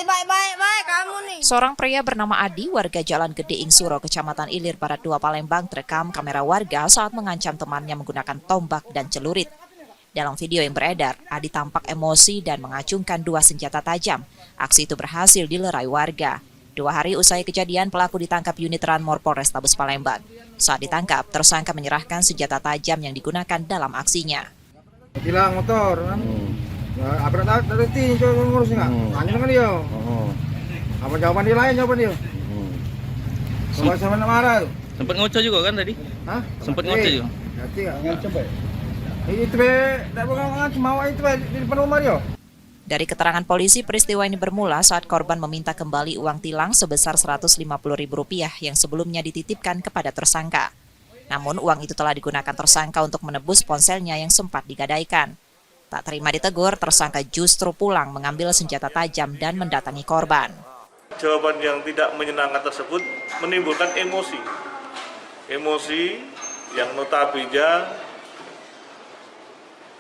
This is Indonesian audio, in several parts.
baik kamu nih. Seorang pria bernama Adi, warga Jalan Gede Ingsuro, Kecamatan Ilir, Barat 2, Palembang, terekam kamera warga saat mengancam temannya menggunakan tombak dan celurit. Dalam video yang beredar, Adi tampak emosi dan mengacungkan 2 senjata tajam. Aksi itu berhasil dilerai warga. 2 hari usai kejadian, pelaku ditangkap unit Ranmor Polrestabes Palembang. Saat ditangkap, tersangka menyerahkan senjata tajam yang digunakan dalam aksinya. Hilang motor kan? Abrak tadi coba ngurus nggak? Tanya dengan dia. Apa jawaban dia lain jawaban dia? Sama marah tuh. Sempat ngoceh juga kan tadi? Hah? Sempat ngoceh juga. Nanti nggak coba. Itu tak ngacem mau itu di depan rumah dia. Dari keterangan polisi, peristiwa ini bermula saat korban meminta kembali uang tilang sebesar Rp150.000 yang sebelumnya dititipkan kepada tersangka. Namun uang itu telah digunakan tersangka untuk menebus ponselnya yang sempat digadaikan. Tak terima ditegur, tersangka justru pulang mengambil senjata tajam dan mendatangi korban. Jawaban yang tidak menyenangkan tersebut menimbulkan emosi. Emosi yang notabene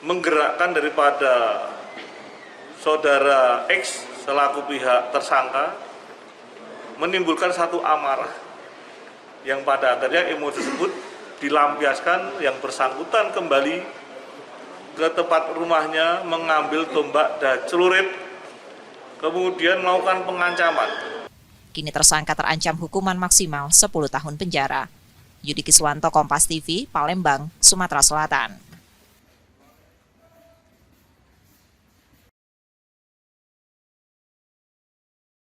menggerakkan daripada saudara X selaku pihak tersangka menimbulkan satu amarah yang pada akhirnya emosi tersebut dilampiaskan, yang bersangkutan kembali ke tempat rumahnya mengambil tombak dan celurit, kemudian melakukan pengancaman. Kini tersangka terancam hukuman maksimal 10 tahun penjara. Yudi Kiswanto, Kompas TV, Palembang, Sumatera Selatan.